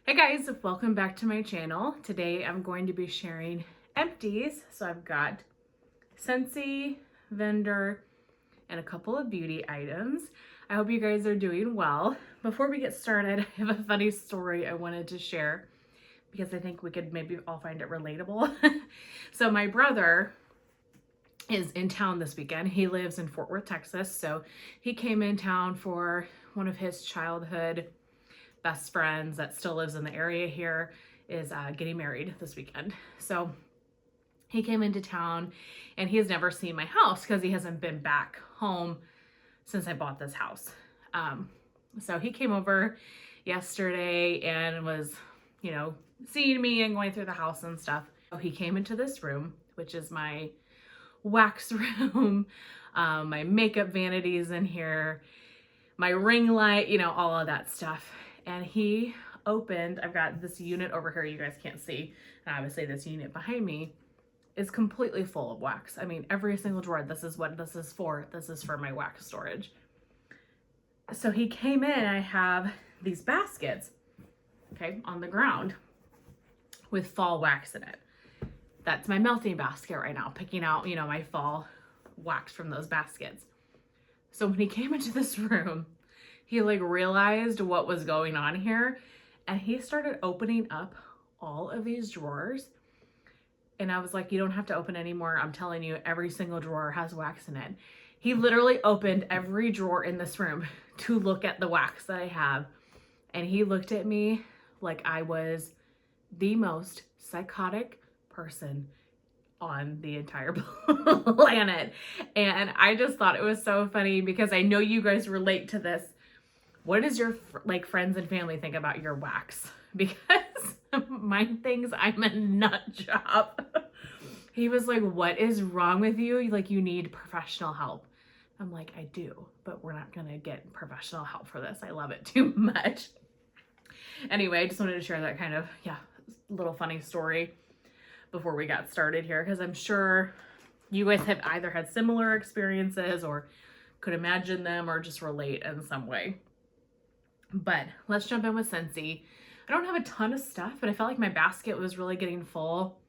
Hey guys, welcome back to my channel. Today I'm going to be sharing empties. So I've got Scentsy, vendor, and a couple of beauty items. I hope you guys are doing well. Before we get started, I have a funny story I wanted to share because I think we could maybe all find it relatable. So my brother is in town this weekend. He lives in Fort Worth, Texas. So he came in town for one of his childhood best friends that still lives in the area here is getting married this weekend. So he came into town and he has never seen my house because he hasn't been back home since I bought this house. So he came over yesterday and was, seeing me and going through the house and stuff. So he came into this room, which is my wax room, my makeup vanities in here, my ring light, all of that stuff. And he opened, I've got this unit over here you guys can't see, and obviously this unit behind me is completely full of wax. I mean, every single drawer, this is what this is for. This is for my wax storage. So he came in, I have these baskets, okay, on the ground with fall wax in it. That's my melting basket right now, picking out, my fall wax from those baskets. So when he came into this room, he realized what was going on here and he started opening up all of these drawers. And I was like, you don't have to open anymore. I'm telling you, every single drawer has wax in it. He literally opened every drawer in this room to look at the wax that I have. And he looked at me like I was the most psychotic person on the entire planet. And I just thought it was so funny because I know you guys relate to this. What does your friends and family think about your wax? Because mine thinks I'm a nut job. He was like, what is wrong with you? You need professional help. I'm like, I do, but we're not gonna get professional help for this. I love it too much. Anyway, I just wanted to share that kind of, little funny story before we got started here, because I'm sure you guys have either had similar experiences or could imagine them or just relate in some way. But let's jump in with Scentsy. I don't have a ton of stuff, but I felt like my basket was really getting full.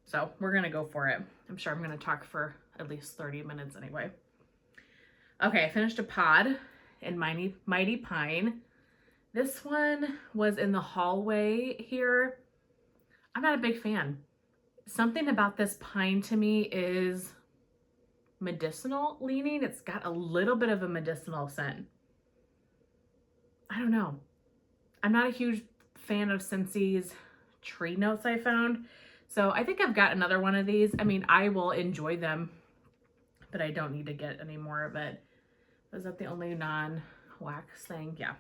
So we're going to go for it. I'm sure I'm going to talk for at least 30 minutes anyway. Okay, I finished a pod in Mighty Pine. This one was in the hallway here. I'm not a big fan. Something about this pine to me is medicinal leaning. It's got a little bit of a medicinal scent. I don't know. I'm not a huge fan of Scentsy's tree notes I found. So I think I've got another one of these. I mean, I will enjoy them, but I don't need to get any more of it. Was that the only non-wax thing? Yeah.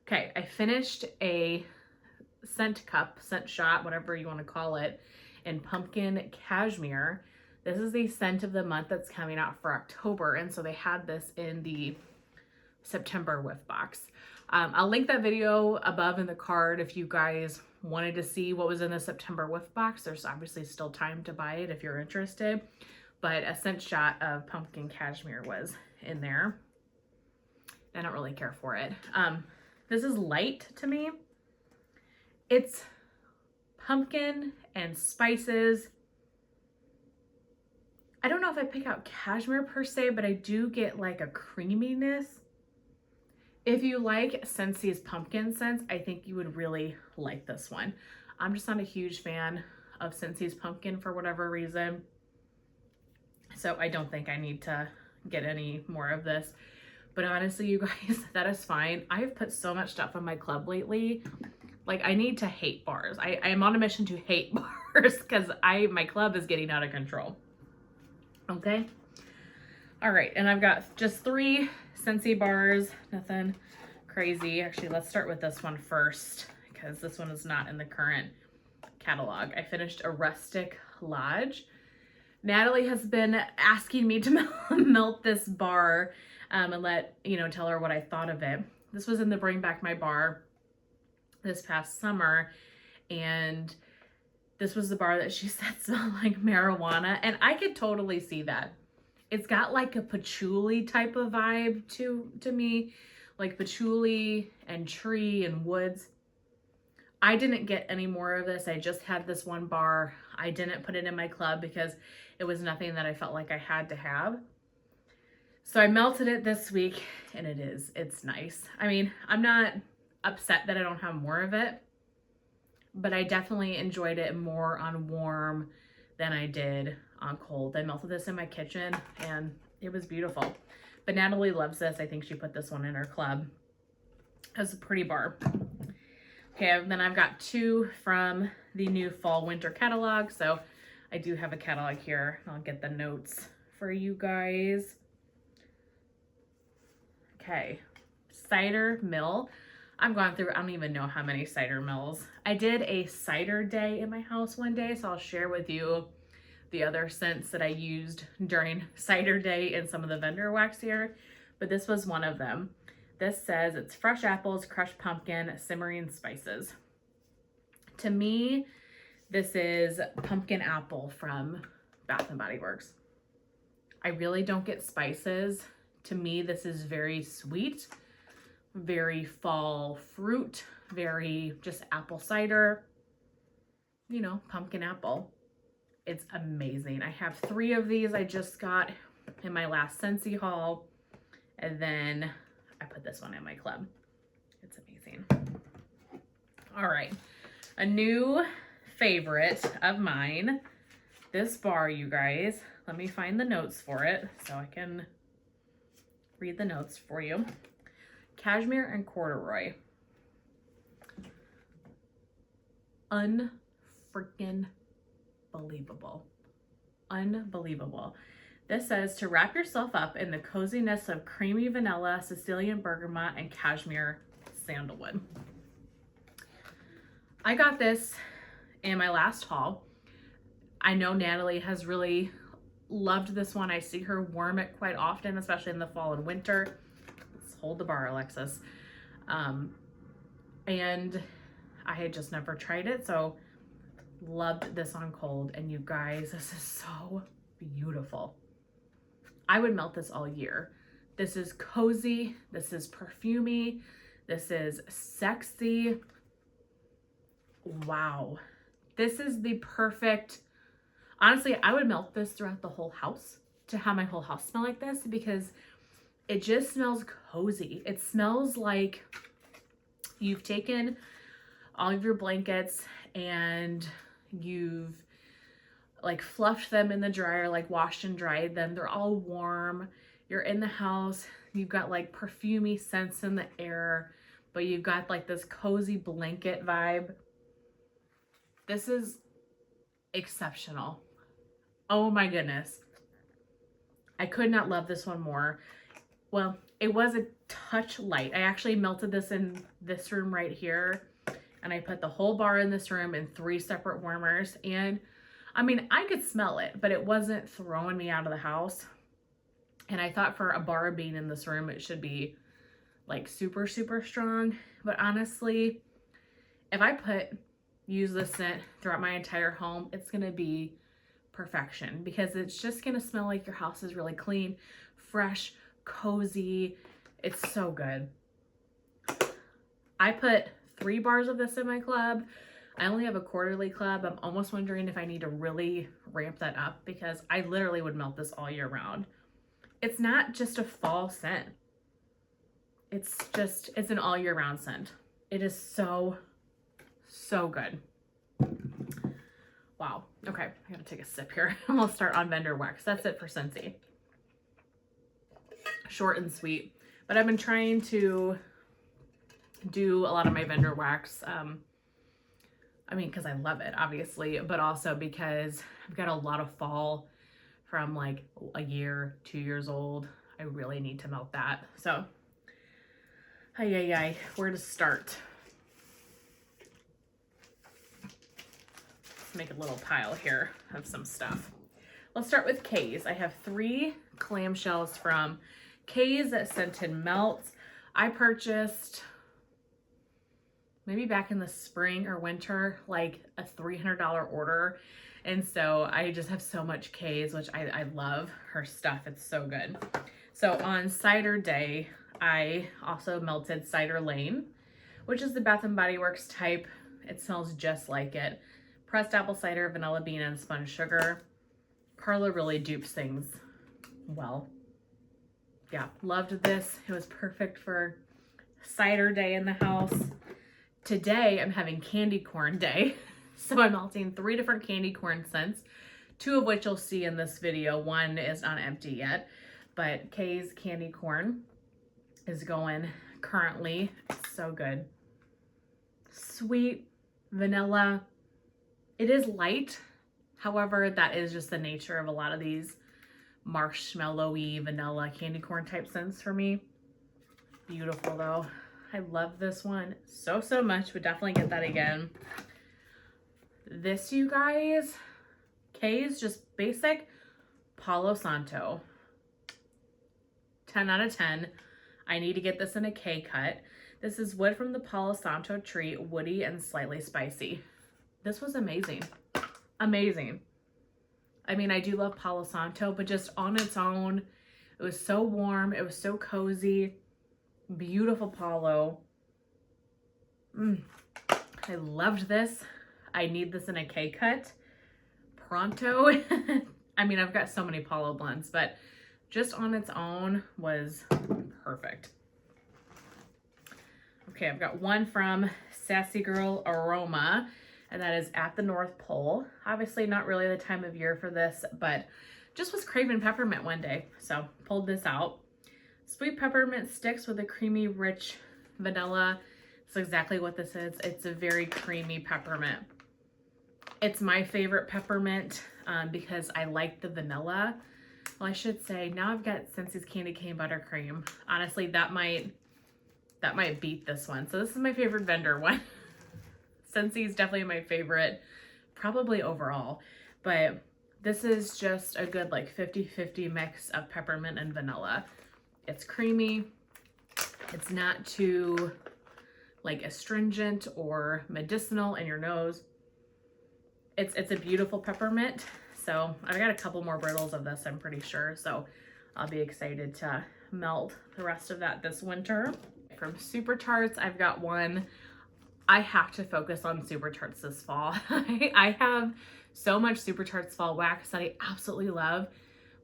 Okay, I finished a scent cup, scent shot, whatever you want to call it, in pumpkin cashmere. This is the scent of the month that's coming out for October. And so they had this in the September whiff box. I'll link that video above in the card if you guys wanted to see what was in the September whiff box. There's obviously still time to buy it if you're interested, but a scent shot of pumpkin cashmere was in there. I don't really care for it. This is light to me. It's pumpkin and spices. I don't know if I pick out cashmere per se, but I do get a creaminess. If you like Scentsy's pumpkin scents, I think you would really like this one. I'm just not a huge fan of Scentsy's pumpkin for whatever reason. So I don't think I need to get any more of this. But honestly, you guys, that is fine. I've put so much stuff on my club lately. I need to hate bars. I am on a mission to hate bars because my club is getting out of control. Okay. All right. And I've got just 3 Scentsy bars, nothing crazy. Actually, let's start with this one first because this one is not in the current catalog. I finished a Rustic Lodge. Natalie has been asking me to melt this bar and tell her what I thought of it. This was in the Bring Back My Bar this past summer, and this was the bar that she said smelled like marijuana, and I could totally see that. It's got a patchouli type of vibe to me, like patchouli and tree and woods. I didn't get any more of this. I just had this one bar. I didn't put it in my club because it was nothing that I felt like I had to have. So I melted it this week, and it's nice. I mean, I'm not upset that I don't have more of it, but I definitely enjoyed it more on warm than I did on cold. I melted this in my kitchen, and it was beautiful. But Natalie loves this. I think she put this one in her club. It's a pretty bar. Okay, then I've got 2 from the new fall winter catalog. So I do have a catalog here. I'll get the notes for you guys. Okay, cider mill. I've gone through, I don't even know how many cider mills. I did a cider day in my house one day, so I'll share with you the other scents that I used during cider day and some of the vendor wax here, but this was one of them. This says it's fresh apples, crushed pumpkin, simmering spices. To me, this is pumpkin apple from Bath and Body Works. I really don't get spices. To me, this is very sweet, very fall fruit, very just apple cider, you know, pumpkin apple. It's amazing. I have 3 of these I just got in my last Scentsy haul, and then I put this one in my club. It's amazing. All right, a new favorite of mine, this bar, you guys. Let me find the notes for it so I can read the notes for you. Cashmere and corduroy. Unfreaking believable. Unbelievable. This says to wrap yourself up in the coziness of creamy vanilla, Sicilian bergamot, and cashmere sandalwood. I got this in my last haul. I know Natalie has really loved this one. I see her warm it quite often, especially in the fall and winter. Let's hold the bar, Alexis. And I had just never tried it, so loved this on cold. And you guys, this is so beautiful. I would melt this all year. This is cozy. This is perfumey. This is sexy. Wow. This is the perfect, honestly, I would melt this throughout the whole house to have my whole house smell like this, because it just smells cozy. It smells like you've taken all of your blankets and you've like fluffed them in the dryer, like washed and dried them. They're all warm. You're in the house. You've got like perfumey scents in the air, but you've got like this cozy blanket vibe. This is exceptional. Oh my goodness. I could not love this one more. Well, it was a touch light. I actually melted this in this room right here, and I put the whole bar in this room in 3 separate warmers. And I mean, I could smell it, but it wasn't throwing me out of the house. And I thought for a bar being in this room, it should be like super, super strong. But honestly, if I use this scent throughout my entire home, it's gonna be perfection, because it's just gonna smell like your house is really clean, fresh, cozy. It's so good. I put 3 bars of this in my club. I only have a quarterly club. I'm almost wondering if I need to really ramp that up, because I literally would melt this all year round. It's not just a fall scent. It's an all year round scent. It is so, so good. Wow. Okay, I gotta take a sip here. We'll start on vendor wax. That's it for Scentsy. Short and sweet. But I've been trying to do a lot of my vendor wax. I mean, because I love it, obviously, but also because I've got a lot of fall from like a year, 2 years old. I really need to melt that. So, where to start? Let's make a little pile here of some stuff. Let's start with K's. I have 3 clamshells from K's Scented Melts. I purchased maybe back in the spring or winter, like a $300 order. And so I just have so much K's, which I love her stuff. It's so good. So on Cider Day, I also melted Cider Lane, which is the Bath and Body Works type It smells just like it. Pressed apple cider, vanilla bean, and spun sugar. Carla really dupes things well. Yeah, loved this. It was perfect for cider day in the house. Today I'm having candy corn day. So I'm melting 3 different candy corn scents, 2 of which you'll see in this video. One is not empty yet, but Kay's candy corn is going currently. It's so good. Sweet, vanilla. It is light. However, that is just the nature of a lot of these marshmallowy vanilla candy corn type scents for me. Beautiful though. I love this one so much. Would definitely get that again. This, you guys, Kay's just basic Palo Santo. 10 out of 10. I need to get this in a K cut. This is wood from the Palo Santo tree, woody and slightly spicy. This was amazing. Amazing. I mean, I do love Palo Santo, but just on its own, it was so warm. It was so cozy. Beautiful Palo. I loved this. I need this in a K cut. Pronto. I mean, I've got so many Palo blends, but just on its own was perfect. Okay, I've got one from Sassy Girl Aroma, and that is At the North Pole. Obviously not really the time of year for this, but just was craving peppermint one day, so pulled this out. Sweet peppermint sticks with a creamy, rich vanilla. That's exactly what this is. It's a very creamy peppermint. It's my favorite peppermint because I like the vanilla. Well, I should say, now I've got Scentsy's Candy Cane Buttercream. Honestly, that might beat this one. So this is my favorite vendor one. Scentsy is definitely my favorite, probably overall. But this is just a good like 50-50 mix of peppermint and vanilla. It's creamy. It's not too like astringent or medicinal in your nose. It's a beautiful peppermint. So I've got a couple more brittles of this, I'm pretty sure. So I'll be excited to melt the rest of that this winter. From Super Tarts, I've got one. I have to focus on Super Tarts this fall. I have so much Super Tarts fall wax that I absolutely love,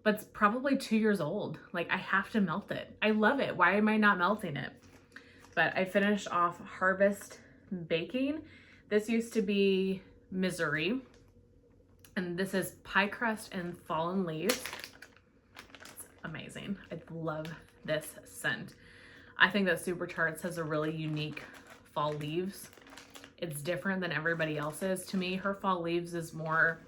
but it's probably 2 years old. Like, I have to melt it. I love it. Why am I not melting it? But I finished off Harvest Baking. This used to be Misery, and this is Pie Crust and Fallen Leaves. It's amazing. I love this scent. I think that Super Tarts has a really unique fall leaves. It's different than everybody else's. To me, her fall leaves is more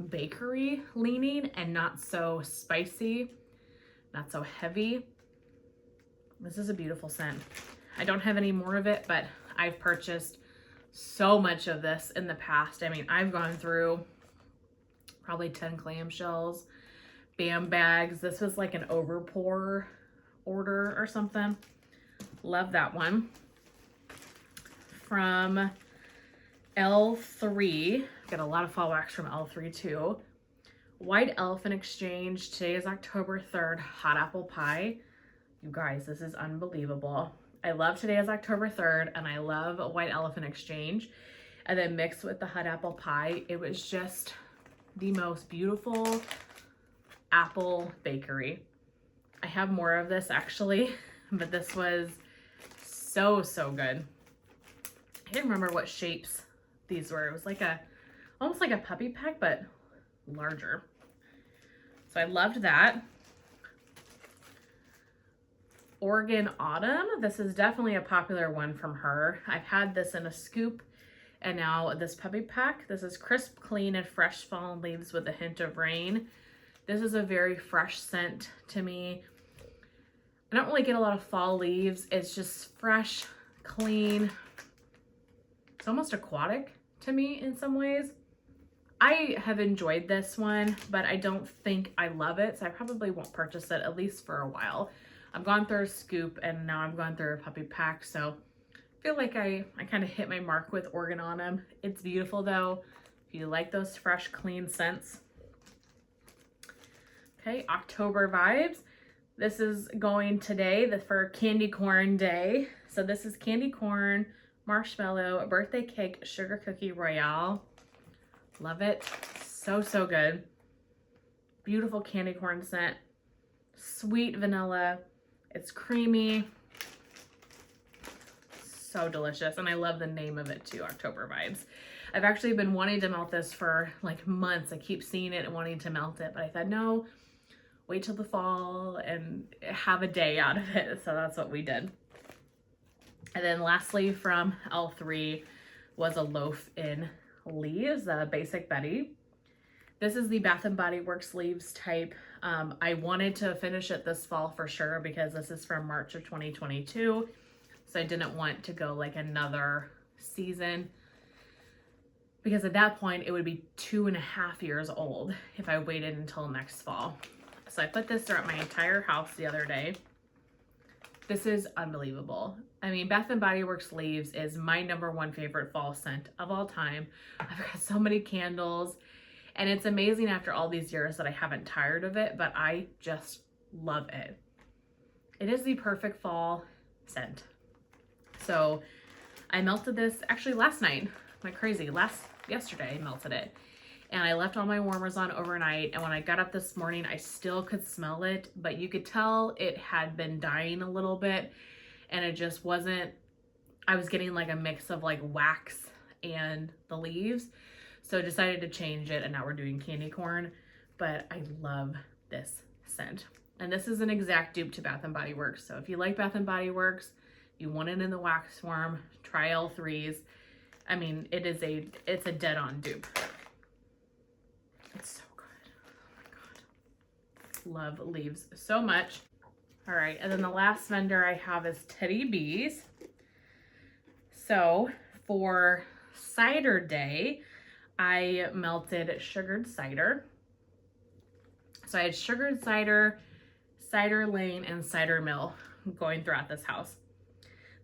bakery leaning and not so spicy, not so heavy. This is a beautiful scent. I don't have any more of it, but I've purchased so much of this in the past. I mean, I've gone through probably 10 clamshells, BAM bags. This was like an overpour order or something. Love that one. From L3, got a lot of fall wax from L3 too. White Elephant Exchange. Today is October 3rd, hot apple pie. You guys, this is unbelievable. I love Today is October 3rd, and I love White Elephant Exchange. And then mixed with the hot apple pie, it was just the most beautiful apple bakery. I have more of this actually, but this was so good. I can't remember what shapes these were. It was like almost like a puppy pack, but larger. So I loved that. Oregon Autumn. This is definitely a popular one from her. I've had this in a scoop and now this puppy pack. This is crisp, clean, and fresh fallen leaves with a hint of rain. This is a very fresh scent to me. I don't really get a lot of fall leaves. It's just fresh, clean. It's almost aquatic to me in some ways. I have enjoyed this one, but I don't think I love it, so I probably won't purchase it at least for a while. I've gone through a scoop and now I'm going through a puppy pack, so I feel like I kind of hit my mark with Oregon Autumn. It's beautiful though, if you like those fresh, clean scents. Okay, October vibes. This is going today for Candy Corn Day. So this is candy corn, Marshmallow Birthday Cake Sugar Cookie Royale. Love it. So, so good. Beautiful candy corn scent. Sweet vanilla. It's creamy. So delicious. And I love the name of it too, October Vibes. I've actually been wanting to melt this for like months. I keep seeing it and wanting to melt it, but I thought, no, wait till the fall and have a day out of it. So that's what we did. And then lastly from L3 was a loaf in leaves, Basic Betty. This is the Bath & Body Works leaves type. I wanted to finish it this fall for sure because this is from March of 2022. So I didn't want to go like another season because at that point it would be 2.5 years old if I waited until next fall. So I put this throughout my entire house the other day. This is unbelievable. I mean, Bath & Body Works Leaves is my #1 favorite fall scent of all time. I've got so many candles, and it's amazing after all these years that I haven't tired of it, but I just love it. It is the perfect fall scent. So I melted this actually last night. Like crazy. Yesterday I melted it. And I left all my warmers on overnight, and when I got up this morning, I still could smell it, but you could tell it had been dying a little bit, and it just wasn't, I was getting like a mix of like wax and the leaves, so I decided to change it, and now we're doing candy corn, but I love this scent. And this is an exact dupe to Bath & Body Works, so if you like Bath & Body Works, you want it in the wax form, try L3's. I mean, it's a dead-on dupe. It's so good. Oh my God. Love leaves so much. All right, and then the last vendor I have is Teddy Bees. So for cider day, I melted sugared cider. So I had sugared cider, cider lane, and cider mill going throughout this house.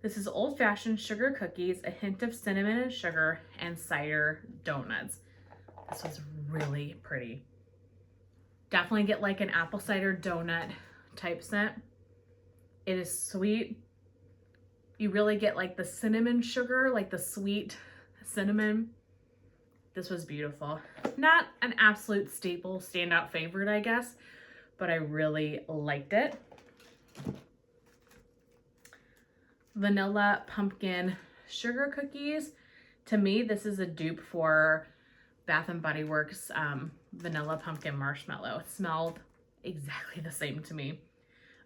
This is old-fashioned sugar cookies, a hint of cinnamon and sugar, and cider donuts. This was really pretty. Definitely get like an apple cider donut type scent. It is sweet. You really get like the cinnamon sugar, like the sweet cinnamon. This was beautiful. Not an absolute staple, standout favorite, I guess, but I really liked it. Vanilla pumpkin sugar cookies. To me, this is a dupe for Bath & Body Works vanilla pumpkin marshmallow. It smelled exactly the same to me.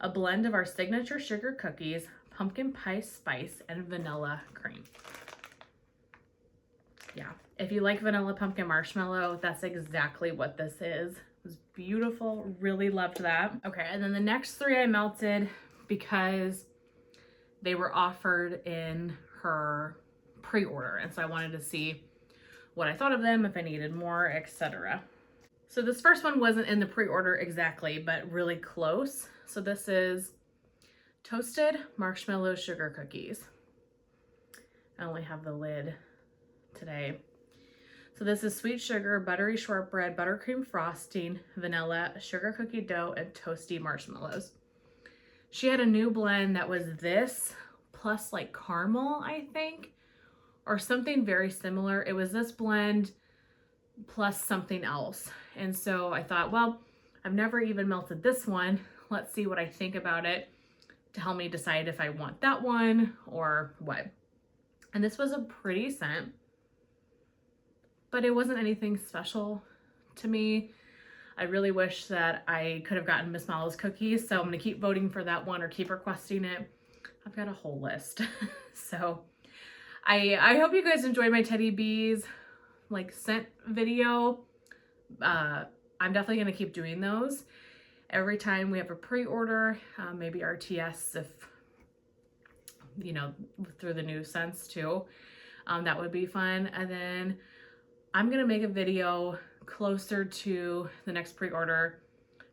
A blend of our signature sugar cookies, pumpkin pie spice, and vanilla cream. Yeah, if you like vanilla pumpkin marshmallow, that's exactly what this is. It was beautiful, really loved that. Okay, and then the next 3 I melted because they were offered in her pre-order, and so I wanted to see what I thought of them, if I needed more, etc. So this first one wasn't in the pre-order exactly, but really close. So this is toasted marshmallow sugar cookies. I only have the lid today. So this is sweet sugar, buttery shortbread, buttercream frosting, vanilla, sugar cookie dough, and toasty marshmallows. She had a new blend that was this plus like caramel, I think, or something very similar. It was this blend plus something else. And so I thought, well, I've never even melted this one. Let's see what I think about it to help me decide if I want that one or what. And this was a pretty scent, but it wasn't anything special to me. I really wish that I could have gotten Miss Mallow's cookies, so I'm gonna keep voting for that one or keep requesting it. I've got a whole list. So I hope you guys enjoyed my Teddy Bees like scent video. I'm definitely gonna keep doing those. Every time we have a pre-order, maybe RTS if, you know, through the new scents too. That would be fun. And then I'm gonna make a video closer to the next pre-order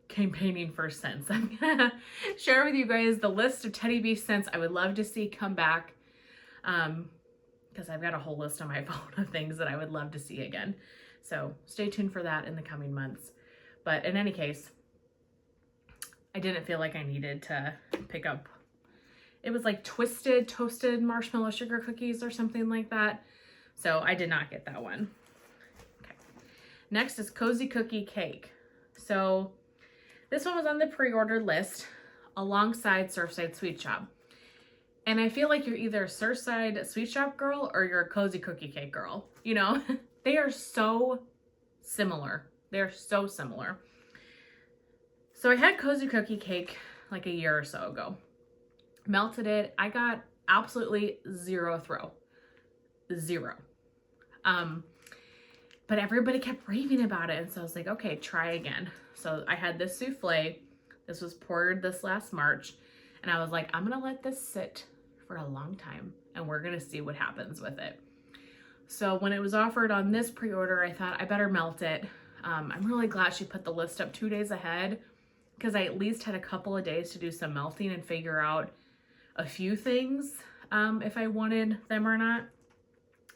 campaigning for scents. I'm gonna share with you guys the list of Teddy Bee scents I would love to see come back, because I've got a whole list on my phone of things that I would love to see again. So stay tuned for that in the coming months. But in any case, I didn't feel like I needed to pick up it was like twisted toasted marshmallow sugar cookies or something like that. So I did not get that one. Okay. Next is Cozy Cookie Cake. So this one was on the pre-order list alongside Surfside Sweet Shop. And I feel like you're either a Surfside Sweet Shop girl or you're a Cozy Cookie Cake girl. You know, they are so similar. They're so similar. So I had Cozy Cookie Cake like a year or so ago. Melted it. I got absolutely zero throw. Zero. But everybody kept raving about it. And so I was like, okay, try again. So I had this souffle. This was poured this last March. And I was like, I'm going to let this sit for a long time. And we're going to see what happens with it. So when it was offered on this pre-order, I thought I better melt it. I'm really glad she put the list up 2 days ahead, because I at least had a couple of days to do some melting and figure out a few things, if I wanted them or not.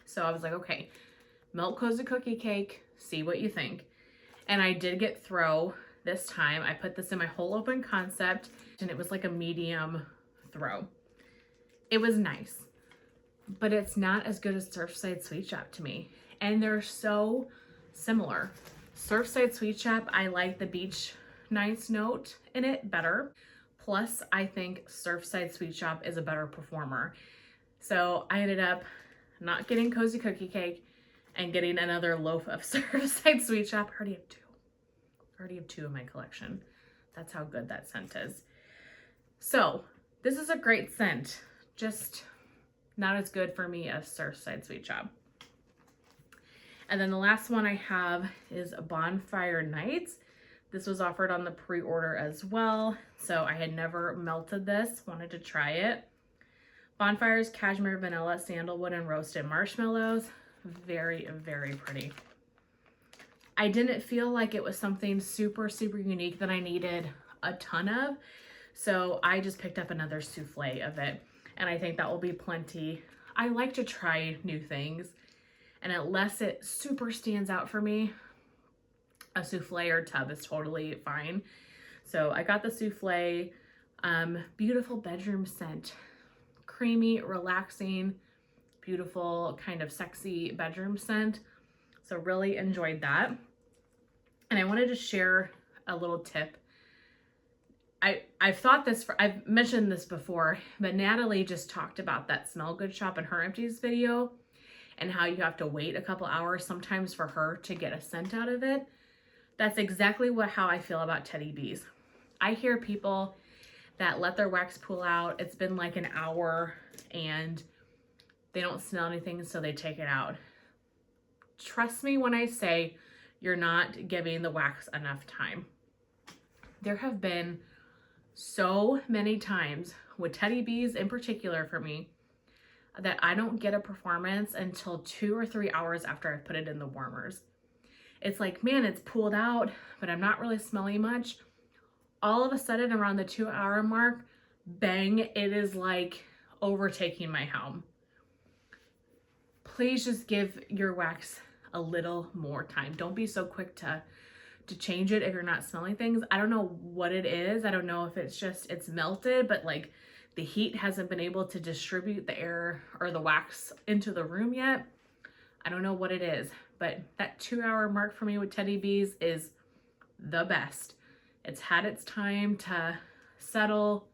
So I was like, okay, melt Cozy Cookie Cake, see what you think. And I did get throw this time. I put this in my whole open concept, and it was like a medium throw. It was nice, but it's not as good as Surfside Sweet Shop to me. And they're so similar. Surfside Sweet Shop, I like the beach nice note in it better. Plus, I think Surfside Sweet Shop is a better performer. So I ended up not getting Cozy Cookie Cake and getting another loaf of Surfside Sweet Shop. I already have two. I already have two in my collection. That's how good that scent is. So this is a great scent. Just not as good for me as Surfside Sweet Shop. And then the last one I have is Bonfire Nights. This was offered on the pre-order as well. So I had never melted this, wanted to try it. Bonfires, cashmere, vanilla, sandalwood, and roasted marshmallows. Very, very pretty. I didn't feel like it was something super, super unique that I needed a ton of. So I just picked up another souffle of it. And I think that will be plenty. I like to try new things. And unless it super stands out for me, a souffle or tub is totally fine. So I got the souffle, beautiful bedroom scent, creamy, relaxing, beautiful kind of sexy bedroom scent. So really enjoyed that. And I wanted to share a little tip. I've mentioned this before, but Natalie just talked about that Smell Good shop in her Empties video and how you have to wait a couple hours sometimes for her to get a scent out of it. That's exactly how I feel about Teddy Bees. I hear people that let their wax pool out. It's been like an hour and they don't smell anything, so they take it out. Trust me when I say you're not giving the wax enough time. There have been so many times with Teddy Bees in particular for me that I don't get a performance until 2 or 3 hours after I've put it in the warmers. It's like, man, it's pooled out, but I'm not really smelling much. All of a sudden around the 2-hour mark, bang, it is like overtaking my home. Please just give your wax a little more time. Don't be so quick to change it if you're not smelling things. I don't know what it is. I don't know if it's melted, but like the heat hasn't been able to distribute the air or the wax into the room yet. I don't know what it is, but that 2-hour mark for me with Teddy Bees is the best. It's had its time to settle,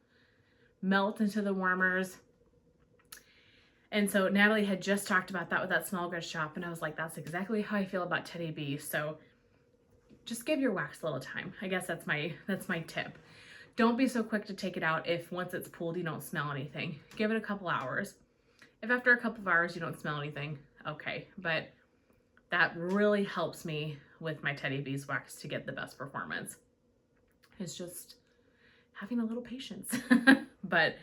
melt into the warmers. And so Natalie had just talked about that with that Smell Good shop, and I was like, that's exactly how I feel about Teddy Bees. So just give your wax a little time. I guess that's my tip. Don't be so quick to take it out if once it's pooled you don't smell anything. Give it a couple hours. If after a couple of hours you don't smell anything, okay. But that really helps me with my Teddy Bees wax to get the best performance. It's just having a little patience. But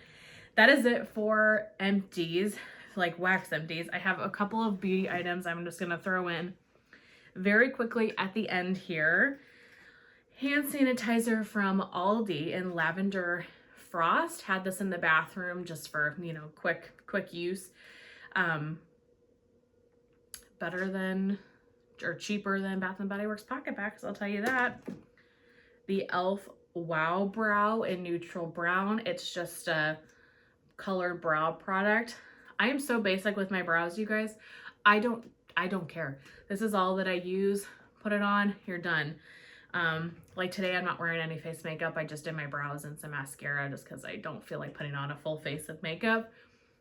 that is it for Empties, like wax Empties. I have a couple of beauty items I'm just gonna throw in very quickly at the end here. Hand sanitizer from Aldi in Lavender Frost. Had this in the bathroom just for, quick use. Better than or cheaper than Bath & Body Works Pocket Packs, I'll tell you that. The e.l.f. Wow Brow in Neutral Brown. It's just a colored brow product. I am so basic with my brows, you guys. I don't care. This is all that I use. Put it on, you're done. Like today, I'm not wearing any face makeup. I just did my brows and some mascara just because I don't feel like putting on a full face of makeup.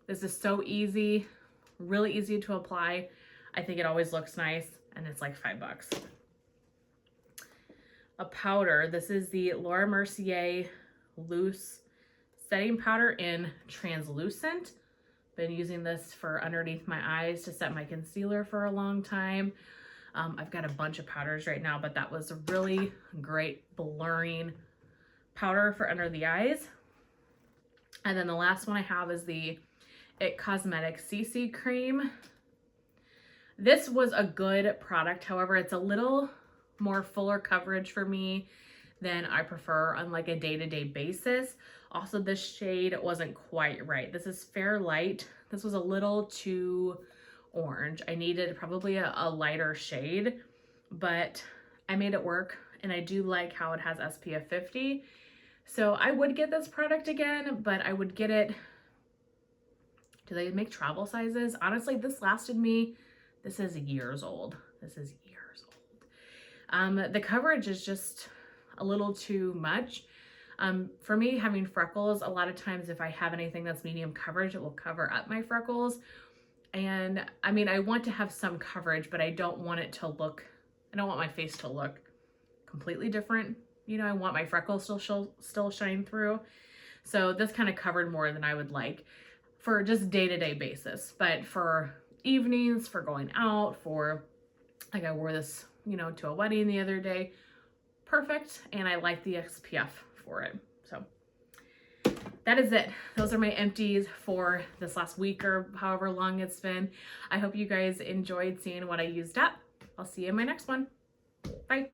This is so easy, really easy to apply. I think it always looks nice, and it's like $5. A powder. This is the Laura Mercier Loose Setting Powder in Translucent. Been using this for underneath my eyes to set my concealer for a long time. I've got a bunch of powders right now, but that was a really great blurring powder for under the eyes. And then the last one I have is the It Cosmetics CC Cream. This was a good product. However, it's a little more fuller coverage for me than I prefer on like a day-to-day basis. Also, this shade wasn't quite right. This is Fair Light. This was a little too orange. I needed probably a lighter shade, but I made it work, and I do like how it has SPF 50. So I would get this product again, but I would get it. Do they make travel sizes? Honestly, this lasted me. This is years old. This is years old. The coverage is just a little too much. For me, having freckles, a lot of times if I have anything that's medium coverage, it will cover up my freckles. And I mean, I want to have some coverage, but I don't want it to look, I don't want my face to look completely different. You know, I want my freckles still shine through. So this kind of covered more than I would like for just day-to-day basis. But for evenings, for going out, for, like I wore this, you know, to a wedding the other day, perfect. And I like the SPF for it. So that is it. Those are my empties for this last week or however long it's been. I hope you guys enjoyed seeing what I used up. I'll see you in my next one.